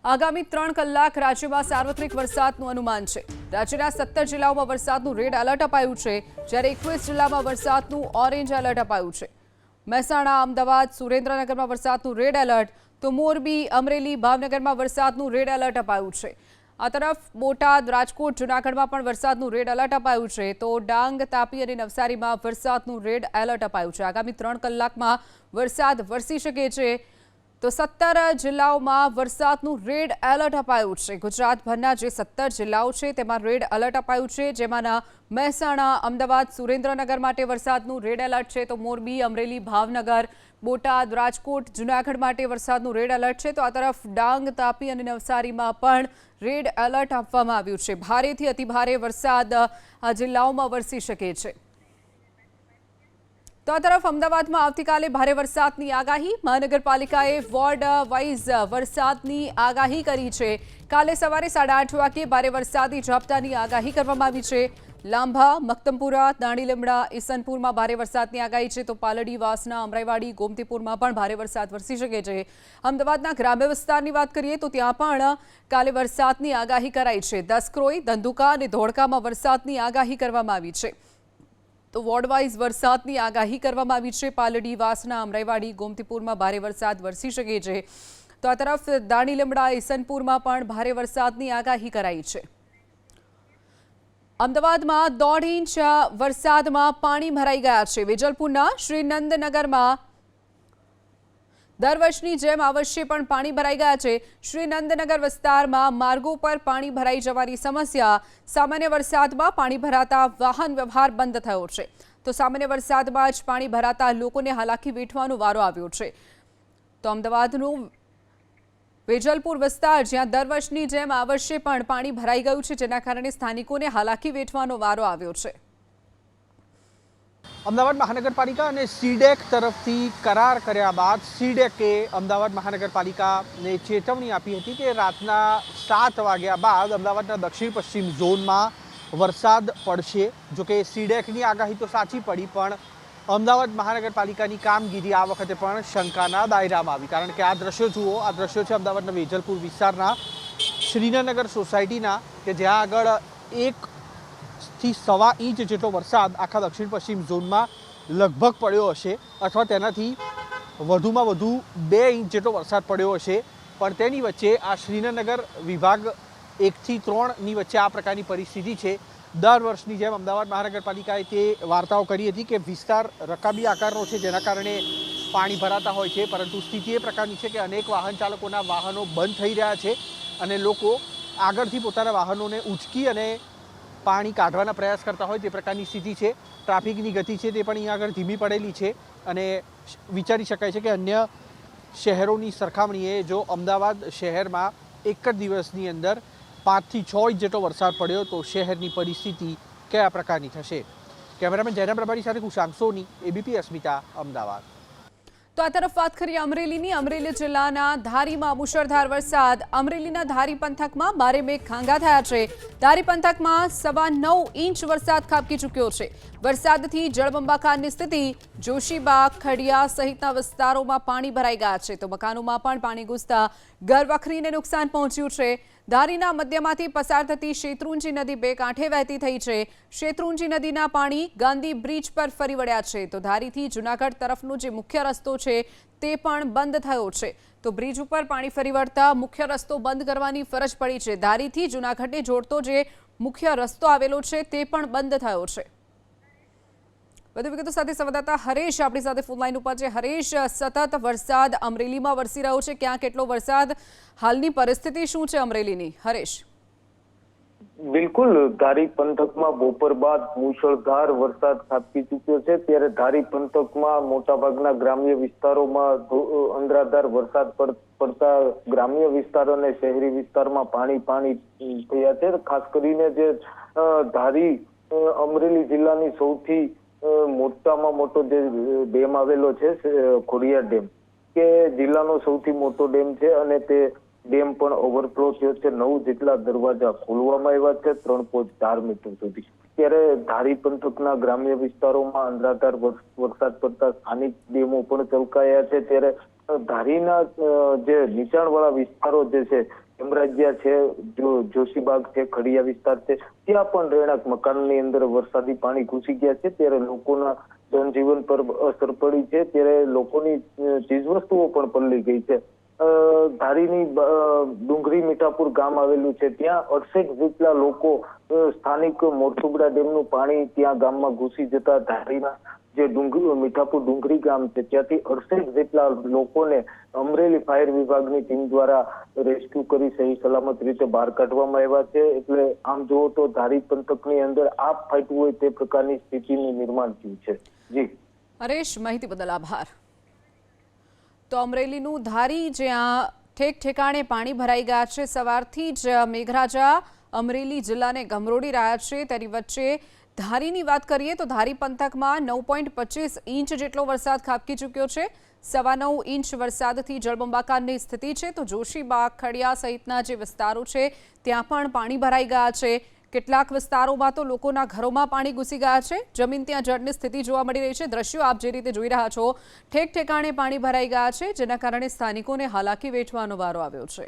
આગામી 3 કલાક રાજ્યમાં સાર્વત્રિક વરસાદનું અનુમાન છે। રાજ્યના 17 જિલ્લાઓમાં વરસાદનું રેડ એલર્ટ અપાયું છે, જ્યારે 21 જિલ્લામાં વરસાદનું ઓરેન્જ એલર્ટ અપાયું છે। મહેસાણા, અમદાવાદ, સુરેન્દ્રનગરમાં વરસાદનું રેડ એલર્ટ, તો મોરબી, અમરેલી, ભાવનગરમાં વરસાદનું રેડ એલર્ટ અપાયું છે। આ તરફ બોટાદ, રાજકોટ, જૂનાગઢમાં પણ વરસાદનું રેડ એલર્ટ અપાયું છે, તો ડાંગ, તાપી અને નવસારીમાં વરસાદનું રેડ એલર્ટ અપાયું છે। આગામી 3 કલાકમાં વરસાદ વરસી શકે છે, તો 17 જિલ્લાઓમાં વરસાદનું રેડ એલર્ટ અપાયું છે। ગુજરાતભરના જે 17 જિલ્લાઓ છે તેમાં રેડ એલર્ટ અપાયું છે, જેમાંના મહેસાણા, અમદાવાદ, સુરેન્દ્રનગર માટે વરસાદનું રેડ એલર્ટ છે, તો મોરબી, અમરેલી, ભાવનગર, બોટાદ, રાજકોટ, જૂનાગઢ માટે વરસાદનું રેડ એલર્ટ છે, તો આ તરફ ડાંગ, તાપી અને નવસારીમાં પણ રેડ એલર્ટ આપવામાં આવ્યું છે। ભારેથી અતિભારે વરસાદ આ જિલ્લાઓમાં વરસી શકે છે। તો આ તરફ અમદાવાદમાં આવતીકાલે ભારે વરસાદની આગાહી, મહાનગરપાલિકાએ વોર્ડ વાઇઝ વરસાદની આગાહી કરી છે। કાલે સવારે 8:30 વાગ્યે ભારે વરસાદી ઝાપટાની આગાહી કરવામાં આવી છે। લાંભા, મક્તમપુરા, દાણીલીમડા, ઈસનપુરમાં ભારે વરસાદની આગાહી છે, તો પાલડી, વાસણા, અમરાઈવાડી, ગોમતીપુરમાં પણ ભારે વરસાદ વરસી શકે છે। અમદાવાદના ગ્રામ્ય વિસ્તારની વાત કરીએ તો ત્યાં પણ કાલે વરસાદની આગાહી કરાઈ છે। દસક્રોઈ, ધંધુકા અને ધોળકામાં વરસાદની આગાહી કરવામાં આવી છે, તો વોર્ડ વાઇઝ વરસાદની આગાહી કરવામાં આવી છે। પાલડી, વાસણા, અમરાઈવાડી, ગોમતીપુરમાં ભારે વરસાદ વરસી શકે છે, તો આ તરફ દાણીલીમડા, ઈસનપુરમાં પણ ભારે વરસાદની આગાહી કરાઈ છે। અમદાવાદમાં 1.5 ઇંચ વરસાદમાં પાણી ભરાઈ ગયા છે। વેજલપુરના શ્રીનંદનગરમાં દર વર્ષની જેમ આ વર્ષે પણ પાણી ભરાઈ ગયા છે। શ્રીનંદનગર વિસ્તારમાં માર્ગો પર પાણી ભરાઈ જવાની સમસ્યા, સામાન્ય વરસાદમાં પાણી ભરાતા વાહન વ્યવહાર બંધ થયો છે, તો સામાન્ય વરસાદમાં જ પાણી ભરાતા લોકોને હાલાકી વેઠવાનો વારો આવ્યો છે। તો અમદાવાદનું વેજલપુર વિસ્તાર, જ્યાં દર વર્ષની જેમ આ વર્ષે પણ પાણી ભરાઈ ગયું છે, જેના કારણે સ્થાનિકોને હાલાકી વેઠવાનો વારો આવ્યો છે। અમદાવાદ મહાનગરપાલિકા અને સીડેક તરફથી કરાર કર્યા બાદ સીડેકે અમદાવાદ મહાનગરપાલિકાને ચેતવણી આપી હતી કે રાતના 7 વાગ્યા બાદ અમદાવાદના દક્ષિણ પશ્ચિમ ઝોનમાં વરસાદ પડશે। જોકે સીડેકની આગાહી તો સાચી પડી, પણ અમદાવાદ મહાનગરપાલિકાની કામગીરી આ વખતે પણ શંકાના દાયરામાં આવી, કારણ કે આ દ્રશ્યો જુઓ, આ દ્રશ્યો છે અમદાવાદના વેજલપુર વિસ્તારના શ્રીનગર સોસાયટીના, કે જ્યાં આગળ 1 થી 1.25 ઇંચ જેટલો વરસાદ આખા દક્ષિણ પશ્ચિમ ઝોનમાં લગભગ પડ્યો હશે, અથવા તેનાથી વધુમાં વધુ 2 ઇંચ જેટલો વરસાદ પડ્યો હશે। પણ તેની વચ્ચે આ શ્રીનગર વિભાગ 1 થી 3ની વચ્ચે આ પ્રકારની પરિસ્થિતિ છે। દર વર્ષની જેમ અમદાવાદ મહાનગરપાલિકાએ તે વાર્તાઓ કરી હતી કે વિસ્તાર રકાબી આકારનો છે, જેના કારણે પાણી ભરાતા હોય છે, પરંતુ સ્થિતિ એ પ્રકારની છે કે અનેક વાહન ચાલકોના વાહનો બંધ થઈ રહ્યા છે અને લોકો આગળથી પોતાના વાહનોને ઉંચકી અને પાણી કાઢવાના પ્રયાસ કરતા હોય તે પ્રકારની સ્થિતિ છે। ટ્રાફિકની ગતિ છે તે પણ અહીંયા આગળ ધીમી પડેલી છે, અને વિચારી શકાય છે કે અન્ય શહેરોની સરખામણીએ જો અમદાવાદ શહેરમાં એક જ દિવસની અંદર 5 થી 6 ઇંચ જેટલો વરસાદ પડ્યો તો શહેરની પરિસ્થિતિ કયા પ્રકારની થશે। કેમેરામેન જયરામ પ્રભારી સાથે કુશાંક સોની, એબીપી અસ્મિતા, અમદાવાદ। તો આ તરફ વાત કરીએ અમરેલીની। અમરેલી જિલ્લાના ધારીમાં મુશળધાર વરસાદ, અમરેલીના ધારી પંથકમાં ભારે મેઘખાંગા થયા છે। ધારી પંથકમાં 9.25 ઇંચ વરસાદ ખાબકી ચૂક્યો છે। વરસાદથી જળબંબાકારની સ્થિતિ, જોશીબાગ, ખડિયા સહિતના વિસ્તારોમાં પાણી ભરાઈ ગયા છે, તો મકાનોમાં પણ પાણી ઘૂસતા ઘરવખરીને નુકસાન પહોંચ્યું છે। ધારીના મધ્યમાંથી પસાર થતી શેત્રુંજી નદી 2 કાંઠે વહેતી થઈ છે। શેત્રુંજી નદીના પાણી ગાંધી બ્રિજ પર ફરી વળ્યા છે, તો ધારીથી જૂનાગઢ તરફનો જે મુખ્ય રસ્તો છે તે પણ બંધ થયો છે, તો બ્રિજ ઉપર પાણી ફરી વળતા મુખ્ય રસ્તો બંધ કરવાની ફરજ પડી છે। ધારીથી જૂનાગઢને જોડતો જે મુખ્ય રસ્તો આવેલો છે તે પણ બંધ થયો છે। વધુ વિગતો સાથે સંવાદદાતા હરેશ આપણી સાથે ફોન લાઈન ઉપર છે। હરેશ, સતત વરસાદ અમરેલીમાં વરસી રહ્યો છે, ક્યાં કેટલો વરસાદ, હાલની પરિસ્થિતિ શું છે અમરેલીની? હરેશ। બિલકુલ, ધારી પંથકમાં બપોર બાદ મુશળધાર વરસાદ ખાબકી ચૂક્યો છે, ત્યારે ધારી પંથકમાં મોટાભાગના ગ્રામ્ય વિસ્તારોમાં અંધરાધાર વરસાદ પડતા ગ્રામ્ય વિસ્તાર અને શહેરી વિસ્તારમાં પાણી થયા છે। ખાસ કરીને જે ધારી અમરેલી જિલ્લાની સૌથી મોટામાં મોટો જે ડેમ આવેલો છે, ખોડિયાર ડેમ, કે જિલ્લાનો સૌથી મોટો ડેમ છે, અને તે ડેમ પણ ઓવરફ્લો થયો છે। 9 જેટલા દરવાજા ખોલવામાં આવ્યા છે 3.4 મીટર સુધી। ત્યારે ધારી પંથકના ગ્રામ્ય વિસ્તારોમાં અંધરાધાર વરસાદ પડતા સ્થાનિક ડેમો પણ છલકાયા છે। ત્યારે ધારીના જે નીચાણવાળા વિસ્તારો જે છે હેમરાજ્યા છે, જોશીબાગ છે, ખડિયા વિસ્તાર છે, ત્યાં પણ રહેણાંક મકાનની અંદર વરસાદી પાણી ઘૂસી ગયા છે. ત્યારે લોકોના જનજીવન પર અસર પડી છે. ત્યારે લોકોની ચીજવસ્તુઓ પણ પલળી ગઈ છે. ધારીની ડુંગરી મીઠાપુર ગામ આવેલું છે, ત્યાં 68 જેટલા લોકો સ્થાનિક મોરસુગડા ડેમનું પાણી ત્યાં ગામમાં ઘૂસી જતા ધારીના જે મીઠાપુર ડુંગરી ગામ છે ત્યાંથી 68 જેટલા લોકોને અમરેલી ફાયર વિભાગની ટીમ દ્વારા રેસ્ક્યુ કરી સહી સલામત રીતે બહાર કાઢવામાં આવ્યા છે. એટલે આમ જુઓ તો ધારી પંથકની અંદર આપ ફાટ્યું હોય તે પ્રકારની સ્થિતિનું નિર્માણ થયું છે. જી હરેશ, માહિતી બદલ આભાર. તો અમરેલીનું ધારી જ્યાં ઠેક ઠેકાણે પાણી ભરાઈ ગયા છે, સવારથી જ મેઘરાજા અમરેલી જિલ્લાને ગમરોડી રહ્યા છે. તેની વચ્ચે ધારીની વાત કરીએ તો ધારી પંથકમાં 9.25 ઇંચ જેટલો વરસાદ ખાબકી ચૂક્યો છે. 9.25 ઇંચ વરસાદથી જળબંબાકારની સ્થિતિ છે. તો જોશીબાગ, ખડિયા સહિતના જે વિસ્તારો છે ત્યાં પણ પાણી ભરાઈ ગયા છે. કેટલાક વિસ્તારોમાં તો લોકોના ઘરોમાં પાણી ઘૂસી ગયા છે. જમીન ત્યાં જળની સ્થિતિ જોવા મળી રહી છે. દ્રશ્યો આપ જે રીતે જોઈ રહ્યા છો, ઠેક ઠેકાણે પાણી ભરાઈ ગયા છે, જેના કારણે સ્થાનિકોને હાલાકી વેઠવાનો વારો આવ્યો છે.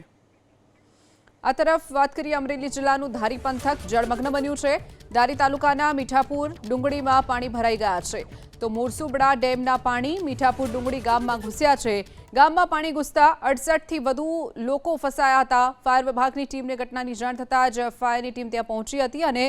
આ તરફ વાત કરીએ, અમરેલી જિલ્લાનું ધારી પંથક જળમગ્ન બન્યું છે. ધારી તાલુકાના મીઠાપુર ડુંગળીમાં પાણી ભરાઈ ગયા છે. તો મોરસુબડા ડેમના પાણી મીઠાપુર ડુંગળી ગામમાં ઘૂસ્યા છે. ગામમાં પાણી ઘૂસતા 68 થી વધુ લોકો ફસાયા હતા. ફાયર વિભાગની ટીમને ઘટનાની જાણ થતાં જ ફાયરની ટીમ ત્યાં પહોંચી હતી અને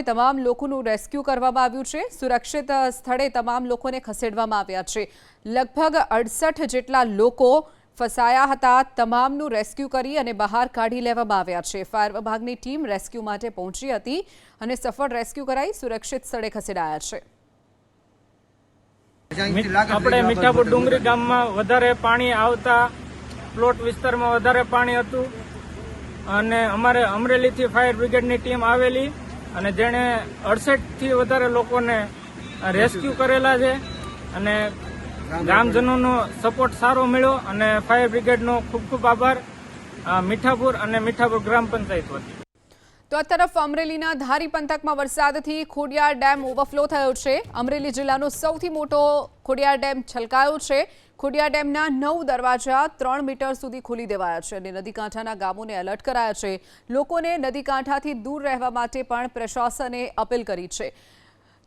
તમામ લોકોનું રેસ્ક્યુ કરવામાં આવ્યું છે. સુરક્ષિત સ્થળે તમામ લોકોને ખસેડવામાં આવ્યા છે. લગભગ 68 જેટલા લોકો ફસાયા હતા. તમામનું રેસ્ક્યુ કરી અને બહાર કાઢી લેવામાં આવ્યા છે. ફાયર વિભાગની ટીમ રેસ્ક્યુ માટે પહોંચી હતી અને સફળ રેસ્ક્યુ કરાઈ સુરક્ષિત સ્થળે ખસેડાયા છે. આપણે મીઠાપુર ડુંગરી ગામમાં વધારે પાણી આવતા પ્લોટ વિસ્તારમાં વધારે પાણી હતું અને અમારે અમરેલીથી ફાયર બ્રિગેડની ટીમ આવેલી અને જેણે 68 થી વધારે લોકોને રેસ્ક્યુ કરેલા છે અને ગ્રામજનોનો સપોર્ટ સારો મળ્યો અને ફાયર બ્રિગેડનો ખૂબ ખૂબ આભાર મીઠાપુર અને મીઠાપુર ગ્રામ પંચાયત વતી. તો આ તરફ અમરેલીના ધારી પંથકમાં વરસાદથી ખોડિયાર ડેમ ઓવરફ્લો થયો છે. અમરેલી જિલ્લાનો સૌથી મોટો ખોડિયાર ડેમ છલકાયો છે. ખોડિયાર ડેમના 9 દરવાજા 3 મીટર સુધી ખોલી દેવાયા છે અને નદીકાંઠાના ગામોને એલર્ટ કરાયા છે. લોકોને નદીકાંઠાથી દૂર રહેવા માટે પણ પ્રશાસને અપીલ કરી છે.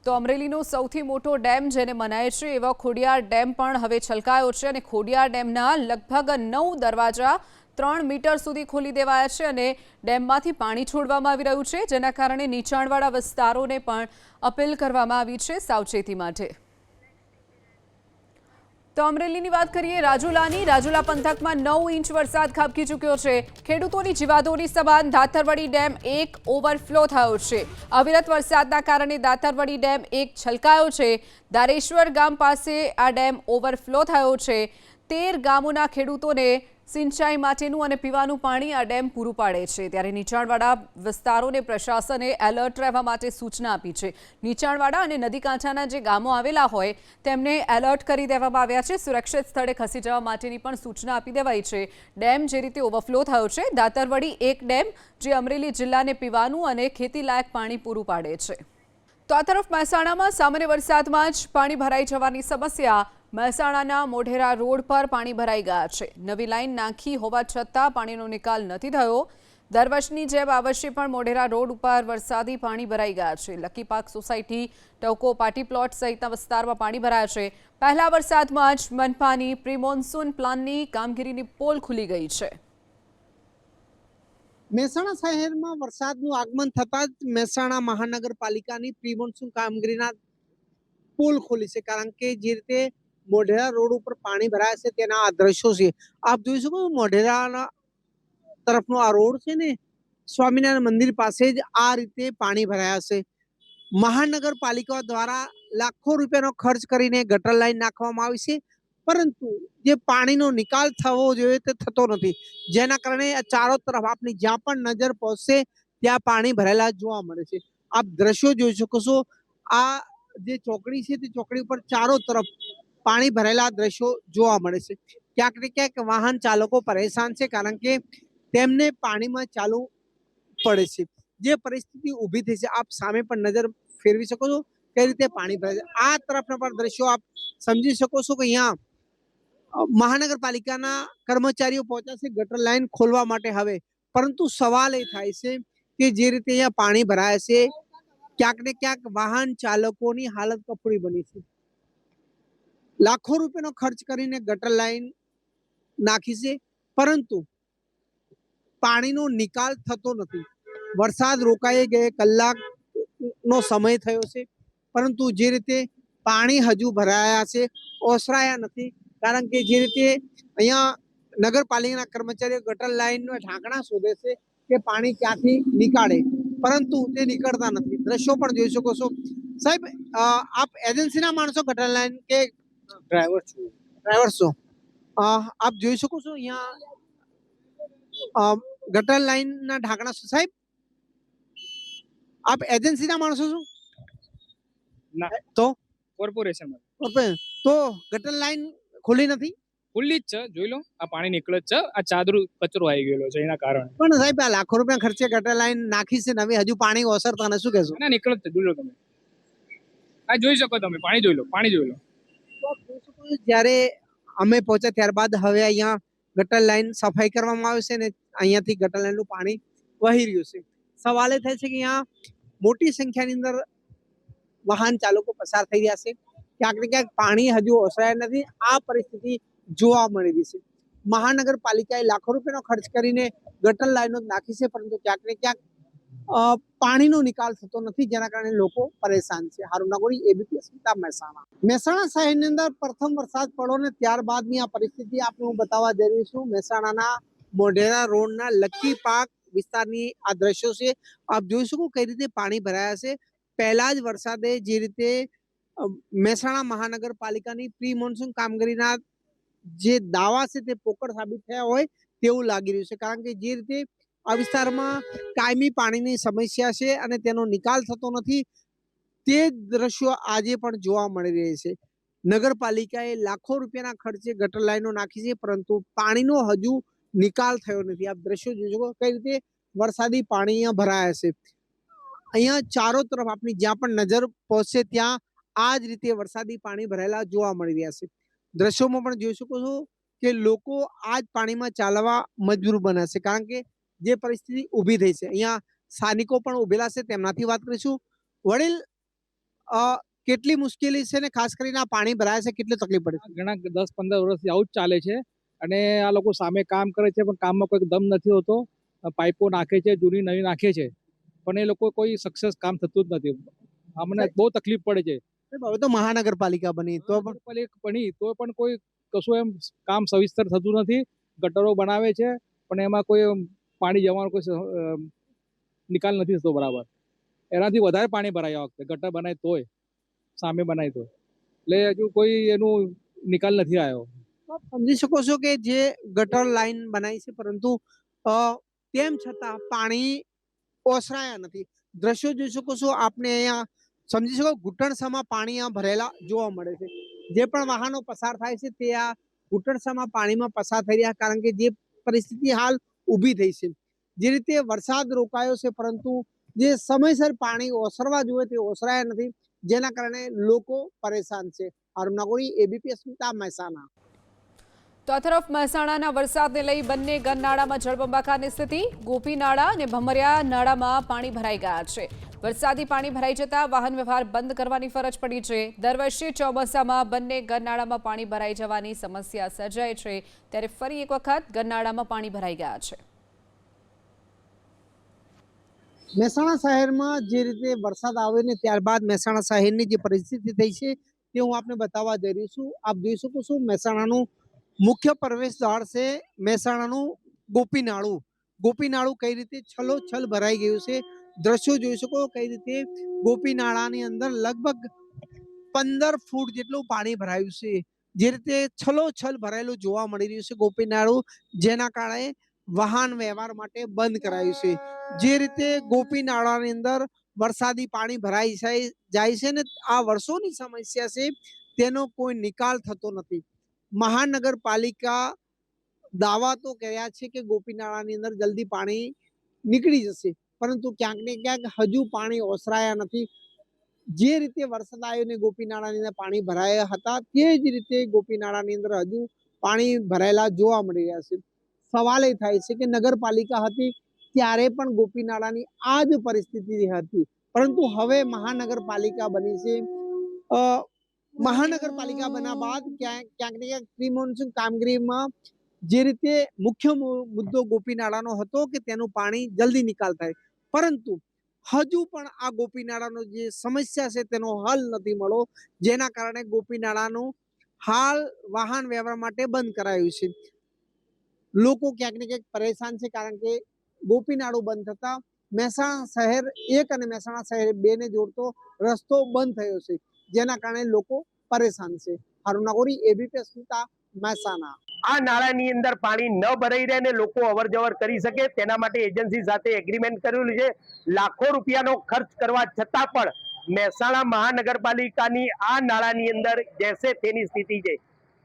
તો અમરેલીનો સૌથી મોટો ડેમ જેને મનાય છે એવા ખોડિયાર ડેમ પણ હવે છલકાયો છે અને ખોડિયાર ડેમના લગભગ 9 દરવાજા 3 મીટર સુધી ખોલી દેવાયા છે અને ડેમમાંથી પાણી છોડવામાં આવી રહ્યું છે, જેના કારણે નીચાણવાળા વિસ્તારોને પણ અપીલ કરવામાં આવી છે સાવચેતી માટે. તો અમરેલીની વાત કરીએ રાજુલાની. રાજુલા પંથકમાં 9 ઇંચ વરસાદ ખાબકી ચૂક્યો છે. ખેડૂતોની જીવાદોરી સમાન દાતરવડી ડેમ 1 ઓવરફ્લો થયો છે. અવિરત વરસાદના કારણે દાતરવડી ડેમ 1 છલકાયો છે. દારેશ્વર ગામ પાસે આ ડેમ ઓવરફ્લો થયો છે. 13 ગામોના ખેડૂતોને સિંચાઈ માટેનું અને પીવાનું પાણી આ ડેમ પૂરું પાડે છે. ત્યારે નીચાણવાળા વિસ્તારોને પ્રશાસને એલર્ટ રહેવા માટે સૂચના આપી છે. નીચાણવાળા અને નદીકાંઠાના જે ગામો આવેલા હોય તેમને એલર્ટ કરી દેવામાં આવ્યા છે. સુરક્ષિત સ્થળે ખસી જવા માટેની પણ સૂચના આપી દેવાઈ છે. ડેમ જે રીતે ઓવરફ્લો થયો છે, દાતરવડી 1 ડેમ જે અમરેલી જિલ્લાને પીવાનું અને ખેતીલાયક પાણી પૂરું પાડે છે. તો આ તરફ મહેસાણામાં સામાન્ય વરસાદમાં જ પાણી ભરાઈ જવાની સમસ્યા. મહેસાણાના મોઢેરા રોડ પર પાણી ભરાઈ ગયા છે. નવી લાઈન નાખી હોવા છતાં પાણીનો નિકાલ નથી થયો. દર વર્ષની જેમ આ વર્ષે પણ મોઢેરા રોડ ઉપર વરસાદી પાણી ભરાઈ ગયા છે. લકી પાર્ક સોસાયટી, ટવકો, પાર્ટી પ્લોટ સહિતના વિસ્તારમાં પાણી ભરાયા છે. પહેલા વરસાદમાં જ મનપાની પ્રી મોન્સૂન પ્લાનની કામગીરીની પોલ ખુલી ગઈ છે. મહેસાણા શહેરમાં વરસાદનું આગમન થતાં જ મહેસાણા મહાનગરપાલિકાની પ્રી મોન્સૂન કામગીરીના પોલ ખોલી છે. કારણ કે જે રીતે મોઢેરા રોડ ઉપર પાણી ભરાયા છે તેના આ દ્રશ્યો છે. આપ જોઈ શકો મોઢેરાના તરફનો આ રોડ છે ને, સ્વામિનારાયણ મંદિર પાસે જ આ રીતે પાણી ભરાયા છે. મહાનગરપાલિકા દ્વારા લાખો રૂપિયાનો ખર્ચ કરીને ગટર લાઈન નાખવામાં આવી છે, પરંતુ જે પાણીનો નિકાલ થવો જોઈએ તે થતો નથી. જેના કારણે ચારો તરફ આપની જ્યાં પણ નજર પહોંચશે ત્યાં પાણી ભરેલા જોવા મળે છે. આપ દ્રશ્યો જોઈ શકો છો. આ જે ચોકડી છે તે ચોકડી ઉપર ચારો તરફ પાણી ભરેલા દ્રશ્યો જોવા મળે છે. ક્યાંક ને ક્યાંક વાહન ચાલકો પરેશાન છે, કારણ કે તેમને પાણીમાં ચાલવું પડે છે. જે પરિસ્થિતિ ઊભી થઈ છે આપ સામે પણ નજર ફેરવી શકો છો કઈ રીતે પાણી ભરાય છે. આ તરફના પણ દ્રશ્યો આપ સમજી શકો છો કે અહીંયા મહાનગરપાલિકાના કર્મચારીઓ પહોંચ્યા છે ગટર લાઈન ખોલવા માટે હવે, પરંતુ સવાલ એ થાય છે કે જે રીતે અહીંયા પાણી ભરાય છે ક્યાંક ને ક્યાંક વાહન ચાલકોની હાલત કફોડી બની છે. લાખો રૂપિયાનો ખર્ચ કરીને ગટર લાઈન નાખી છે, પરંતુ પાણીનો નિકાલ થતો નથી. વરસાદ રોકાઈ ગયે કલાકનો સમય થયો છે, પરંતુ જે રીતે પાણી હજુ ભરાયા છે ઓસરાયા નથી. કારણ કે જે રીતે અહીંયા નગરપાલિકાના કર્મચારીઓ ગટર લાઈનના ઢાંકણા શોધે છે કે પાણી ક્યાંથી નીકાળે, પરંતુ તે નીકળતા નથી. દ્રશ્યો પણ જોઈ શકો છો. સાહેબ, આપ એજન્સીના માણસો ગટર લાઈન કે ડ્રાઈવર છો? આપ જોઈ શકો છો અહીંયા ગટર લાઈનના ઢાંકણા. સાહેબ, આપ એજન્સીના માણસો છો? ના. તો કોર્પોરેશન તો ગટર લાઈન ખુલ્લી નથી? ખુલ્લી જ છે, જોઈ લો આ પાણી નીકળે જ છે. આ ચાદરું કચરો આવી ગયેલો છે એના કારણે. પણ સાહેબ, આ લાખો રૂપિયા ખર્ચે ગટર લાઈન નાખી છે નવી, હજુ પાણી ઓસરતા ને શું કહેશો? ના, નીકળે જ છે, જોઈ લો તમે. આ જોઈ શકો તમે, પાણી જોઈ લો, પાણી જોઈ લો. જ્યારે અમે પહોંચ્યા ત્યારબાદ હવે અહીંયા ગટર લાઈન સફાઈ કરવામાં આવે છે ને અહીંયાથી ગટર લાઈનનું પાણી વહી રહ્યું છે. સવાલ એ થાય છે કે અહીંયા મોટી સંખ્યાની અંદર વાહન ચાલકો પસાર થઈ રહ્યા છે. ક્યાંક ને ક્યાંક પાણી હજુ ઓસરાયા નથી. આ પરિસ્થિતિ જોવા મળી રહી છે. મહાનગરપાલિકાએ લાખો રૂપિયાનો ખર્ચ કરીને ગટર લાઈનો નાખી છે, પરંતુ ક્યાંક ને ક્યાંક પાણીનો નિકાલ થતો નથી, જેના કારણે લોકો પરેશાન છે. હારૂન નાગોરી, એબીપી અસ્મિતા, મહેસાણા. મહેસાણા શહેરની અંદર પ્રથમ વરસાદ પડ્યો ને ત્યારબાદની આ પરિસ્થિતિ આપણે હું બતાવવા જઈ રહી છું. મહેસાણાના મોઢેરા રોડના લક્કી પાર્ક વિસ્તારની આ દ્રશ્યો છે. આપ જોઈ શકો કઈ રીતે પાણી ભરાયા છે. પહેલા જ વરસાદે જે રીતે મહેસાણા મહાનગરપાલિકાની પ્રી મોન્સૂન કામગીરીના જે દાવા છે તે પોકળ સાબિત થયા હોય તેવું લાગી રહ્યું છે. કારણ કે જે રીતે આ વિસ્તારમાં કાયમી પાણીની સમસ્યા છે અને તેનો નિકાલ થતો નથી, તે દ્રશ્યો આજે પણ જોવા મળી રહી છે. નગરપાલિકાએ લાખો રૂપિયાના ખર્ચે ગટર લાઈનો નાખી છે, પરંતુ પાણીનો હજુ નિકાલ થયો નથી. આપ દ્રશ્યો જોઈ શકો કઈ રીતે વરસાદી પાણી અહીંયા ભરાયા છે. અહીંયા ચારો તરફ આપની જ્યાં પણ નજર પહોંચશે ત્યાં આ જ રીતે વરસાદી પાણી ભરાયેલા જોવા મળી રહ્યા છે. દ્રશ્યોમાં પણ જોઈ શકો છો કે લોકો આ જ પાણીમાં ચાલવા મજબૂર બન્યા છે, કારણ કે જે પરિસ્થિતિ ઊભી થઈ છે. અહીંયા સ્થાનિકો પણ ઉભેલા છે, તેમનાથી વાત કરીશું. વડીલ, કેટલી મુશ્કેલી છે ને ખાસ કરીને આ પાણી ભરાય છે, કેટલી તકલીફ પડે છે? ઘણા 10-15 વર્ષથી આવું જ ચાલે છે અને આ લોકો સામે કામ કરે છે પણ કામમાં કોઈ દમ નથી હોતો. પાઇપો નાખે છે, જૂની નવી નાખે છે, પણ એ લોકો કોઈ સક્સેસ કામ થતું જ નથી. અમને બહુ તકલીફ પડે છે. હવે તો મહાનગરપાલિકા બની તો પણ કોઈ કશું એમ કામ સવિસ્તર થતું નથી. ગટરો બનાવે છે પણ એમાં કોઈ પાણી જવાનો કોઈ નિકાલ નથી થતો બરાબર. એનાથી વધારે પાણી ભરાય આ વખતે. ગટર બનાય તોય, સામે બનાય તો, એટલે હજુ કોઈ એનું નિકાલ નથી આવ્યો. સમજી શકો છો કે જે ગટર લાઈન બનાવી છે, પરંતુ તેમ છતાં પાણી ઓસરાયા નથી. દ્રશ્યો જોઈ શકો છો આપને અહીંયા, સમજી શકો ઘૂંટણસામાં પાણી અહીંયા ભરેલા જોવા મળે છે. જે પણ વાહનો પસાર થાય છે તે આ ઘૂંટણસામાં પાણીમાં પસાર થઈ રહ્યા, કારણ કે જે પરિસ્થિતિ હાલ ઊભી થઈ છે. જે રીતે વરસાદ રોકાયો છે, પરંતુ જે સમયસર પાણી ઓસરવા જોઈએ તે ઓસરાયા નથી, જેના કારણે લોકો પરેશાન છે. હારૂન નાગોરી, એબીપી અસ્મિતા, મહેસાણા. તો આ તરફ મહેસાણાના વરસાદને લઈ બંને ગરનાળામાં જળબંબાકારની સ્થિતિ. ગોપી નાળા અને ભમરિયા નાળામાં પાણી ભરાઈ ગયા છે. વરસાદી પાણી ભરાઈ જતા વાહન વ્યવહાર બંધ કરવાની ફરજ પડી છે. દર વર્ષે ચોમાસામાં બંને ગરનાળામાં પાણી ભરાઈ જવાની સમસ્યા સર્જાય છે, ત્યારે ફરી એક વખત ગરનાળામાં પાણી ભરાઈ ગયા છે. મહેસાણા શહેરમાં જે રીતે વરસાદ આવ્યો ને ત્યારબાદ મહેસાણા શહેરની જે પરિસ્થિતિ થઈ છે તે હું આપને બતાવવા જઈ રહી છું. આપ જોઈ શકો છો મહેસાણાનું મુખ્ય પ્રવેશ દ્વાર છે મહેસાણાનું ગોપી નાળું. ગોપી નાળું કઈ રીતે છલોછલ ભરાઈ ગયું છે. દ્રશ્યો જોઈ શકો કઈ રીતે ગોપી નાળાની અંદર લગભગ 15 ફૂટ જેટલું પાણી ભરાયું છે. જે રીતે છલોછલ ભરાયેલું જોવા મળી રહ્યું છે ગોપી નાળું, જેના કારણે વાહન વ્યવહાર માટે બંધ કરાયું છે. જે રીતે ગોપી નાળાની અંદર વરસાદી પાણી ભરાઈ જાય છે ને આ વર્ષોની સમસ્યા છે, તેનો કોઈ નિકાલ થતો નથી. મહાનગરપાલિકા દાવા તો કર્યા છે કે ગોપી નાળાની અંદર જલ્દી પાણી નીકળી જશે, પરંતુ ક્યાંક ને ક્યાંક હજુ પાણી ઓસરાયા નથી. જે રીતે વરસાદ આવ્યો ને ગોપી નાળાની અંદર પાણી ભરાયા હતા તે જ રીતે ગોપી નાળાની અંદર હજુ પાણી ભરાયેલા જોવા મળી રહ્યા છે. સવાલ એ થાય છે કે નગરપાલિકા હતી ત્યારે પણ ગોપી નાળાની આ જ પરિસ્થિતિ હતી, પરંતુ હવે મહાનગરપાલિકા બની છે. મહાનગરપાલિકા બન્યા બાદ ક્યાંક ને ક્યાંક પ્રી મોન્સૂન કામગીરીમાં જે રીતે મુખ્ય મુદ્દો ગોપી નાળાનો હતો કે તેનું પાણી જલ્દી નિકાલ થાય, પરંતુ હજુ પણ આ ગોપી નાળાનો જે સમસ્યા છે તેનો હલ નથી મળ્યો, જેના કારણે ગોપી નાળાનું હાલ વાહન વ્યવહાર માટે બંધ કરાયું છે. લોકો ક્યાંક ને ક્યાંક પરેશાન છે, કારણ કે ગોપી નાળું બંધ થતા મહેસાણા શહેર 1 અને મહેસાણા શહેર 2 ને જોડતો રસ્તો બંધ થયો છે, જેના કારણે લોકો પરેશાન છે. હારુન નાગોરી, એબીપી અસ્મિતા, મહેસાણા. આ નાળાની અંદર પાણી ન ભરાઈ રહે ને લોકો અવર જવર કરી શકે તેના માટે એજન્સી સાથે એગ્રીમેન્ટ કરેલું છે. લાખો રૂપિયાનો ખર્ચ કરવા છતાં પણ મહેસાણા મહાનગરપાલિકાની આ નાળાની અંદર જેસે તેની સ્થિતિ છે.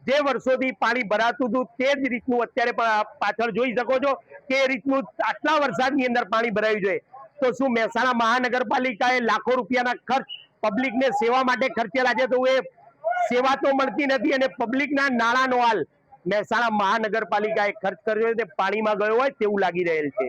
જે વર્ષોથી પાણી ભરાતું હતું તે જ રીતનું અત્યારે પણ પાછળ જોઈ શકો છો કે એ રીતનું આટલા વરસાદની અંદર પાણી ભરાયું છે. તો શું મહેસાણા મહાનગરપાલિકાએ લાખો રૂપિયાના ખર્ચ પબ્લિકને સેવા માટે ખર્ચેલા છે, તો એ સેવા તો મળતી નથી અને પબ્લિકના નાણાંનો હાલ મહેસાણા મહાનગરપાલિકાએ ખર્ચ કર્યો તે પાણીમાં ગયો હોય તેવું લાગી રહેલ છે.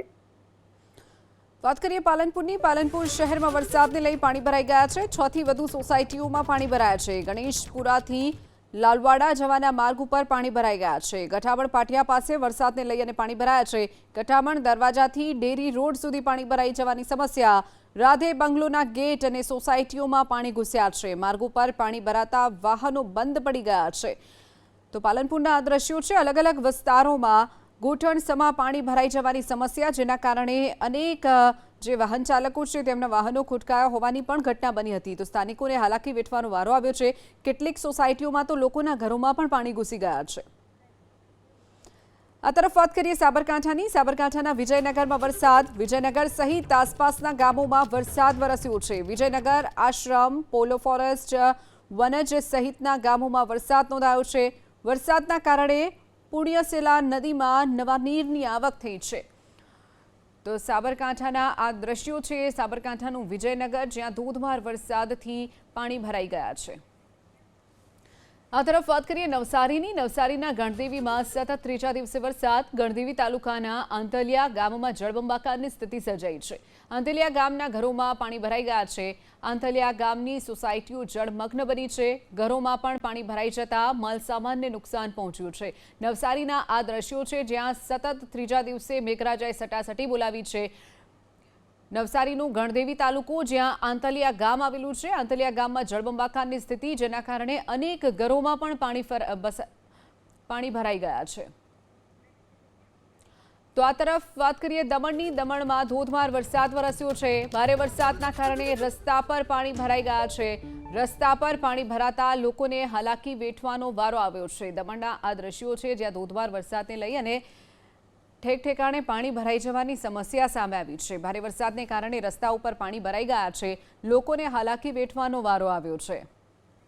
વાત કરીએ પાલનપુરની. પાલનપુર શહેરમાં વરસાદને લઈ પાણી ભરાઈ ગયા છે. 6 થી વધુ સોસાયટીઓમાં પાણી ભરાયા છે. ગણેશપુરાથી લાલવાડા જવાના માર્ગ ઉપર પાણી ભરાઈ ગયા છે. ગઠામણ પાટિયા પાસે વરસાદને લઈ અને પાણી ભરાયા છે. ગઠામણ દરવાજાથી ડેરી રોડ સુધી પાણી ભરાઈ જવાની સમસ્યા. રાધે બંગલોના ગેટ અને સોસાયટીઓમાં પાણી ઘૂસ્યા છે. માર્ગ ઉપર પાણી ભરાતા વાહનો બંધ પડી ગયા છે. તો પાલનપુરના આ દ્રશ્યો છે. અલગ અલગ વિસ્તારોમાં ઘૂંટણસમાં પાણી ભરાઈ જવાની સમસ્યા, જેના કારણે અનેક જે વાહન ચાલકો છે તેમના વાહનો ખુટકાયા હોવાની પણ ઘટના બની હતી. તો સ્થાનિકોને હાલાકી વેઠવાનો વારો આવ્યો છે. કેટલીક સોસાયટીઓમાં તો લોકોના ઘરોમાં પણ પાણી ઘૂસી ગયા છે. આ તરફ વાત કરીએ સાબરકાંઠાની. સાબરકાંઠાના વિજયનગરમાં વરસાદ. વિજયનગર સહિત આસપાસના ગામોમાં વરસાદ વરસ્યો છે. વિજયનગર, આશ્રમ, પોલો ફોરેસ્ટ, વનજ સહિતના ગામોમાં વરસાદ નોંધાયો છે. વરસાદના કારણે પુણ્યસેલા નદીમાં નવા નીરની આવક થઈ છે. તો સાબરકાંઠાના આ દ્રશ્યો છે. સાબરકાંઠાનું વિજયનગર, જ્યાં ધોધમાર વરસાદથી પાણી ભરાઈ ગયા છે. આ તરફ વાત કરીએ નવસારીની. નવસારીના ગણદેવીમાં સતત 3જા દિવસે વરસાદ. ગણદેવી તાલુકાના આંતલિયા ગામમાં જળબંબાકારની સ્થિતિ સર્જાઈ છે. આંતલિયા ગામના ઘરોમાં પાણી ભરાઈ ગયા છે. આંતલિયા ગામની સોસાયટીઓ જળમગ્ન બની છે. ઘરોમાં પણ પાણી ભરાઈ જતા માલસામાનને નુકસાન પહોંચ્યું છે. નવસારીના આ દ્રશ્યો છે, જ્યાં સતત 3જા દિવસે મેઘરાજાએ સટાસટી બોલાવી છે. નવસારીનું ગણદેવી તાલુકો, જ્યાં આંતલિયા ગામ આવેલું છે. આંતલિયા ગામમાં જળબંબાકારની સ્થિતિ, જેના કારણે અનેક ઘરોમાં પણ પાણી ભરાઈ ગયા છે. તો આ તરફ વાત કરીએ દમણની. દમણમાં ધોધમાર વરસાદ વરસ્યો છે. ભારે વરસાદના કારણે રસ્તા પર પાણી ભરાઈ ગયા છે. રસ્તા પર પાણી ભરાતા લોકોને હાલાકી વેઠવાનો વારો આવ્યો છે. દમણના આ દ્રશ્યો છે, જ્યાં ધોધમાર વરસાદને લઈ અને ઠેક ઠેકાણે પાણી ભરાઈ જવાની સમસ્યા સામે આવી છે. ભારે વરસાદને કારણે રસ્તા ઉપર પાણી ભરાઈ ગયા છે. લોકોને હાલાકી વેઠવાનો વારો આવ્યો છે.